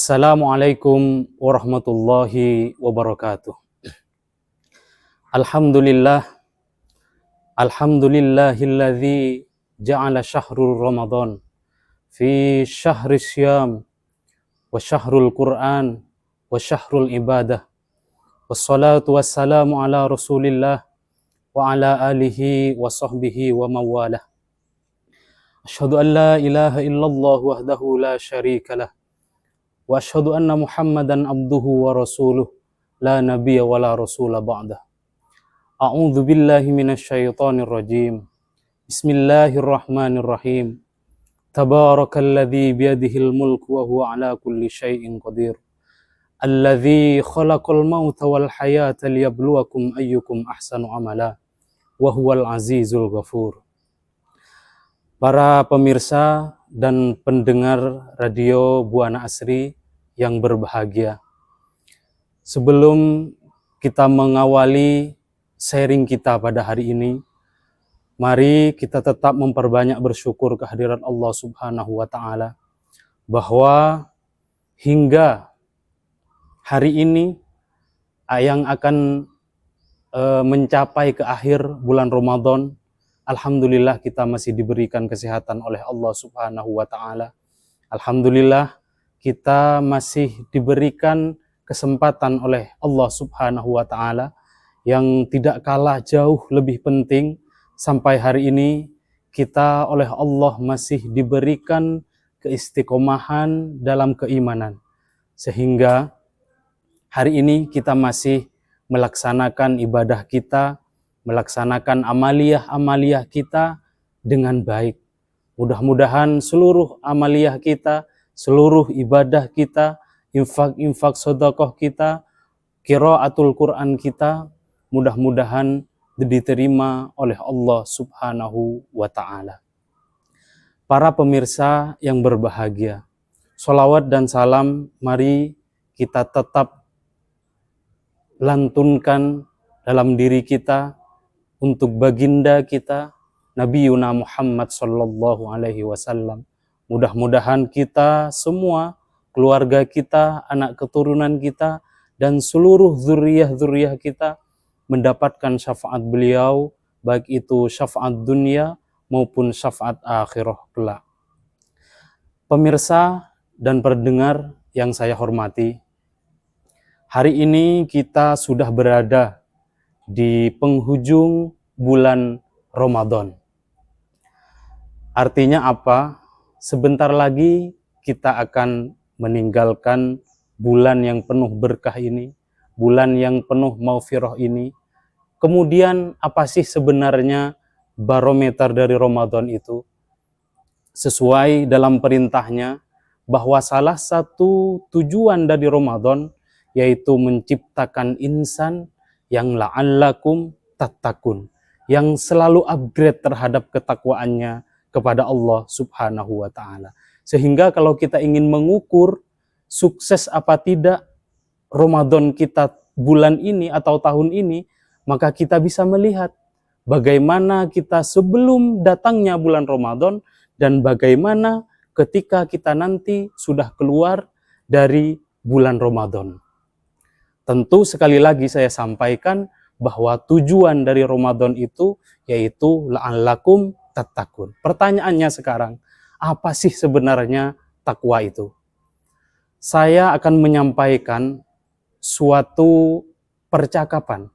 Assalamualaikum warahmatullahi wabarakatuh. Alhamdulillah, alhamdulillahilladzi ja'ala syahrul Ramadan fi syahri syam wa syahrul Qur'an wa syahrul ibadah. Wassalatu wassalamu ala Rasulillah wa ala alihi wa sahbihi wa mawalah. Asyhadu an la ilaha illallah wahdahu la syarikalah. Wa asyhadu anna Muhammadan abduhu wa rasuluh la nabiyya wa la rasula ba'dah. A'udzu billahi minasyaitonir rajim. Bismillahirrahmanirrahim. Tabarakalladzi biyadihil mulku wa huwa ala kulli syai'in qadir. Alladzi khalaqal mauta wal hayata liyabluwakum ayyukum ahsanu amala wa huwal azizul ghafur. Para pemirsa dan pendengar radio Buana Asri yang berbahagia, sebelum kita mengawali sharing kita pada hari ini, mari kita tetap memperbanyak bersyukur kehadirat Allah Subhanahu wa Ta'ala, bahwa hingga hari ini yang akan mencapai ke akhir bulan Ramadan, alhamdulillah kita masih diberikan kesehatan oleh Allah Subhanahu wa Ta'ala. Alhamdulillah kita masih diberikan kesempatan oleh Allah Subhanahu wa Ta'ala yang tidak kalah jauh lebih penting. Sampai hari ini kita oleh Allah masih diberikan keistiqomahan dalam keimanan, sehingga hari ini kita masih melaksanakan ibadah kita, melaksanakan amaliyah-amaliyah kita dengan baik. Mudah-mudahan seluruh amaliyah kita, seluruh ibadah kita, infak-infak sedekah kita, qiraatul Quran kita, mudah-mudahan diterima oleh Allah Subhanahu wa Ta'ala. Para pemirsa yang berbahagia, sholawat dan salam mari kita tetap lantunkan dalam diri kita untuk baginda kita Nabi Yuna Muhammad sallallahu alaihi wasallam. Mudah-mudahan kita semua, keluarga kita, anak keturunan kita, dan seluruh zuriyah-zuriyah kita mendapatkan syafaat beliau, baik itu syafaat dunia maupun syafaat akhirah kelak. Pemirsa dan pendengar yang saya hormati, hari ini kita sudah berada di penghujung bulan Ramadan. Artinya apa? Sebentar lagi kita akan meninggalkan bulan yang penuh berkah ini, bulan yang penuh maghfirah ini. Kemudian apa sih sebenarnya barometer dari Ramadan itu? Sesuai dalam perintahnya bahwa salah satu tujuan dari Ramadan yaitu menciptakan insan yang la'allakum tattaqun, yang selalu upgrade terhadap ketakwaannya kepada Allah Subhanahu wa Ta'ala. Sehingga kalau kita ingin mengukur sukses apa tidak Ramadan kita bulan ini atau tahun ini, maka kita bisa melihat bagaimana kita sebelum datangnya bulan Ramadan dan bagaimana ketika kita nanti sudah keluar dari bulan Ramadan. Tentu sekali lagi saya sampaikan bahwa tujuan dari Ramadan itu yaitu la'allakum tattaqun. Pertanyaannya sekarang, apa sih sebenarnya takwa itu? Saya akan menyampaikan suatu percakapan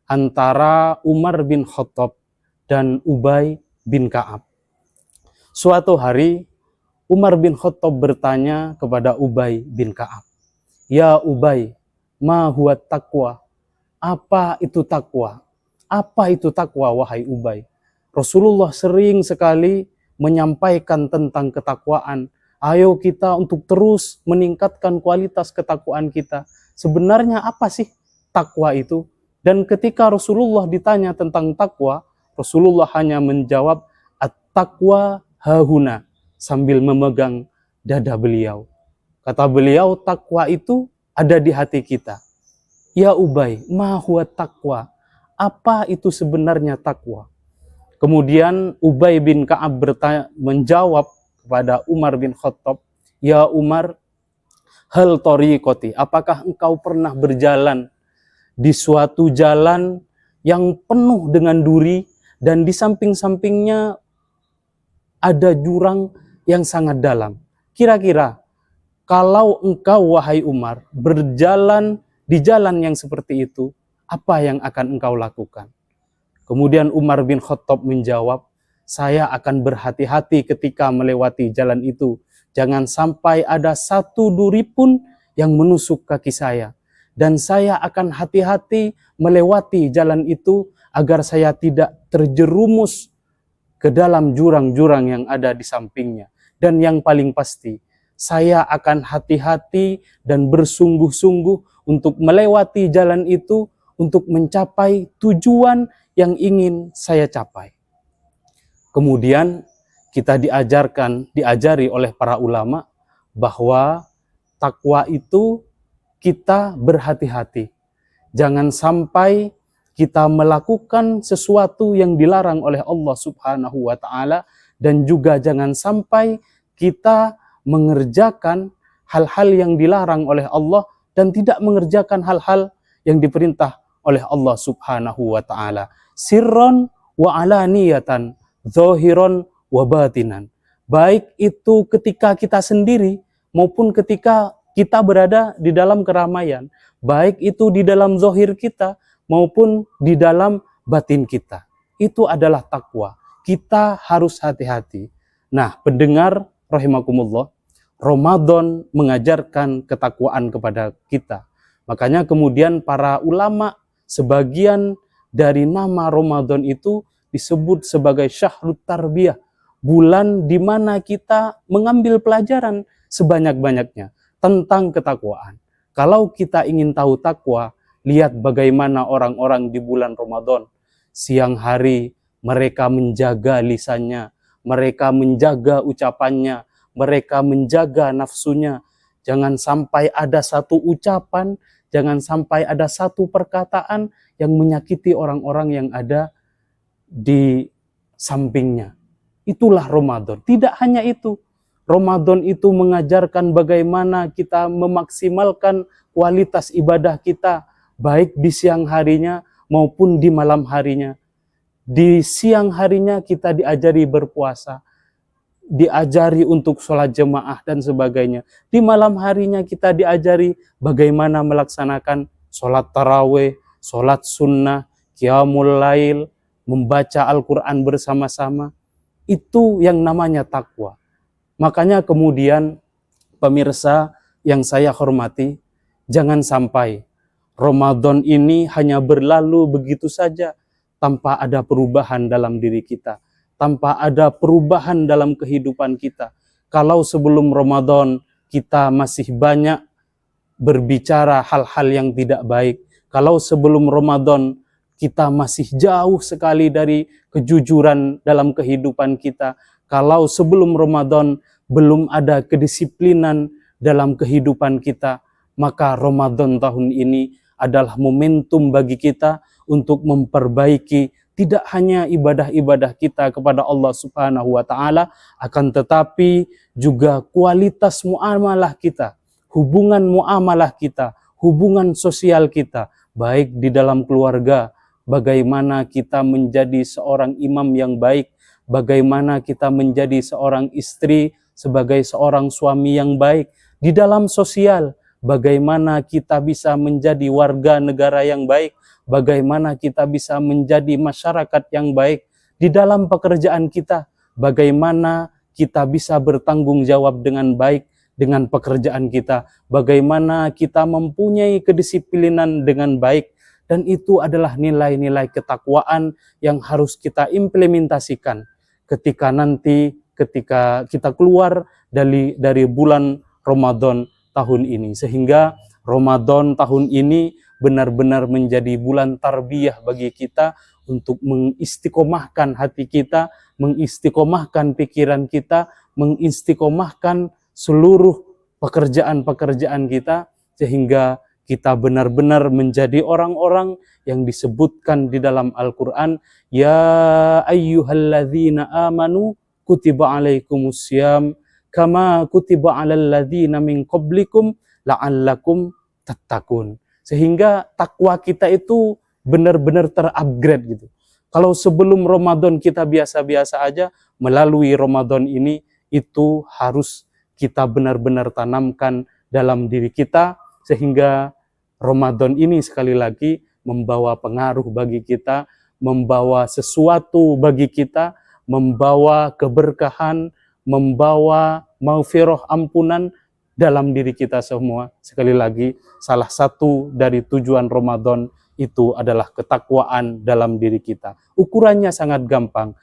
antara Umar bin Khattab dan Ubay bin Ka'ab. Suatu hari Umar bin Khattab bertanya kepada Ubay bin Ka'ab, "Ya Ubay, ma huwa taqwa?" Apa itu takwa? Apa itu takwa, wahai Ubay? Rasulullah sering sekali menyampaikan tentang ketakwaan. Ayo kita untuk terus meningkatkan kualitas ketakwaan kita. Sebenarnya apa sih takwa itu? Dan ketika Rasulullah ditanya tentang takwa, Rasulullah hanya menjawab at-taqwa hahuna sambil memegang dada beliau. Kata beliau, takwa itu ada di hati kita. Ya Ubay, ma huwa taqwa? Apa itu sebenarnya takwa? Kemudian Ubay bin Ka'ab menjawab kepada Umar bin Khattab, "Ya Umar, Hal tariqati, apakah engkau pernah berjalan di suatu jalan yang penuh dengan duri dan di samping-sampingnya ada jurang yang sangat dalam. Kira-kira kalau engkau, wahai Umar, berjalan di jalan yang seperti itu, apa yang akan engkau lakukan? Kemudian Umar bin Khattab menjawab, saya akan berhati-hati ketika melewati jalan itu. Jangan sampai ada satu duri pun yang menusuk kaki saya. Dan saya akan hati-hati melewati jalan itu agar saya tidak terjerumus ke dalam jurang-jurang yang ada di sampingnya. Dan yang paling pasti, saya akan hati-hati dan bersungguh-sungguh untuk melewati jalan itu untuk mencapai tujuan yang ingin saya capai. Kemudian kita diajari oleh para ulama bahwa takwa itu kita berhati-hati. Jangan sampai kita melakukan sesuatu yang dilarang oleh Allah Subhanahu wa taala, dan juga jangan sampai kita mengerjakan hal-hal yang dilarang oleh Allah dan tidak mengerjakan hal-hal yang diperintah oleh Allah Subhanahu wa taala. Sirron wa alaniyatan, zahiron wa batinan. Baik itu ketika kita sendiri maupun ketika kita berada di dalam keramaian, baik itu di dalam zahir kita maupun di dalam batin kita. Itu adalah takwa. Kita harus hati-hati. Nah, pendengar rahimakumullah, Ramadan mengajarkan ketakwaan kepada kita. Makanya kemudian para ulama, sebagian dari nama Ramadan itu disebut sebagai syahrut tarbiyah, bulan di mana kita mengambil pelajaran sebanyak-banyaknya tentang ketakwaan. Kalau kita ingin tahu takwa, lihat bagaimana orang-orang di bulan Ramadan. Siang hari mereka menjaga lisannya, mereka menjaga ucapannya, mereka menjaga nafsunya. Jangan sampai ada satu ucapan, jangan sampai ada satu perkataan yang menyakiti orang-orang yang ada di sampingnya. Itulah Ramadan. Tidak hanya itu, Ramadan itu mengajarkan bagaimana kita memaksimalkan kualitas ibadah kita, baik di siang harinya maupun di malam harinya. Di siang harinya kita diajari berpuasa, diajari untuk sholat jemaah dan sebagainya. Di malam harinya kita diajari bagaimana melaksanakan sholat tarawih, sholat sunnah, qiyamul lail, membaca Al-Quran bersama-sama. Itu yang namanya takwa. Makanya kemudian pemirsa yang saya hormati, jangan sampai Ramadan ini hanya berlalu begitu saja tanpa ada perubahan dalam diri kita, tanpa ada perubahan dalam kehidupan kita. Kalau sebelum Ramadan kita masih banyak berbicara hal-hal yang tidak baik, kalau sebelum Ramadan kita masih jauh sekali dari kejujuran dalam kehidupan kita, kalau sebelum Ramadan belum ada kedisiplinan dalam kehidupan kita, maka Ramadan tahun ini adalah momentum bagi kita untuk memperbaiki tidak hanya ibadah-ibadah kita kepada Allah Subhanahu wa taala, akan tetapi juga kualitas muamalah kita, hubungan muamalah kita, hubungan sosial kita, baik di dalam keluarga, bagaimana kita menjadi seorang imam yang baik, bagaimana kita menjadi seorang istri sebagai seorang suami yang baik, di dalam sosial, bagaimana kita bisa menjadi warga negara yang baik, bagaimana kita bisa menjadi masyarakat yang baik, di dalam pekerjaan kita, bagaimana kita bisa bertanggung jawab dengan baik dengan pekerjaan kita, bagaimana kita mempunyai kedisiplinan dengan baik. Dan itu adalah nilai-nilai ketakwaan yang harus kita implementasikan ketika kita keluar dari bulan Ramadan tahun ini. Sehingga Ramadan tahun ini benar-benar menjadi bulan tarbiyah bagi kita untuk mengistiqomahkan hati kita, mengistiqomahkan pikiran kita, mengistiqomahkan seluruh pekerjaan-pekerjaan kita, sehingga kita benar-benar menjadi orang-orang yang disebutkan di dalam Al-Quran, ya ayyuhalladzina amanu kutiba alaikumussyam kama kutiba alal ladzina min qablikum la'allakum tattaqun. Sehingga takwa kita itu benar-benar terupgrade gitu. Kalau sebelum Ramadan kita biasa-biasa aja, melalui Ramadan ini itu harus kita benar-benar tanamkan dalam diri kita, sehingga Ramadan ini sekali lagi membawa pengaruh bagi kita, membawa sesuatu bagi kita, membawa keberkahan, membawa maghfirah, ampunan dalam diri kita semua. Sekali lagi, salah satu dari tujuan Ramadan itu adalah ketakwaan dalam diri kita. Ukurannya sangat gampang.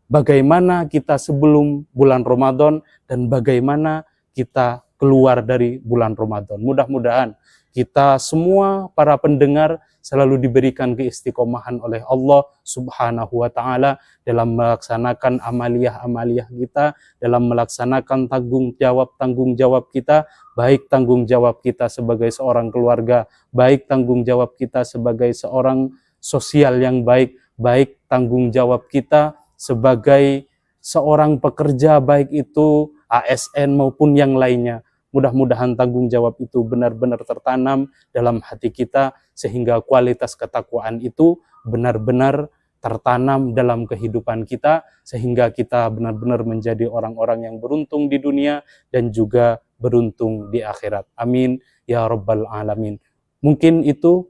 Bagaimana kita sebelum bulan Ramadan dan bagaimana kita keluar dari bulan Ramadan. Mudah-mudahan kita semua para pendengar selalu diberikan keistiqomahan oleh Allah Subhanahu wa taala dalam melaksanakan amaliyah-amaliyah kita, dalam melaksanakan tanggung jawab kita, baik tanggung jawab kita sebagai seorang keluarga, baik tanggung jawab kita sebagai seorang sosial yang baik, baik tanggung jawab kita sebagai seorang pekerja, baik itu ASN maupun yang lainnya. Mudah-mudahan tanggung jawab itu benar-benar tertanam dalam hati kita, sehingga kualitas ketakwaan itu benar-benar tertanam dalam kehidupan kita, sehingga kita benar-benar menjadi orang-orang yang beruntung di dunia dan juga beruntung di akhirat. Amin ya rabbal alamin. Mungkin itu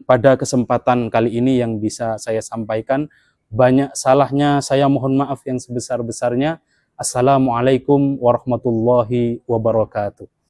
pada kesempatan kali ini yang bisa saya sampaikan. Banyak salahnya saya mohon maaf yang sebesar-besarnya. Assalamualaikum warahmatullahi wabarakatuh.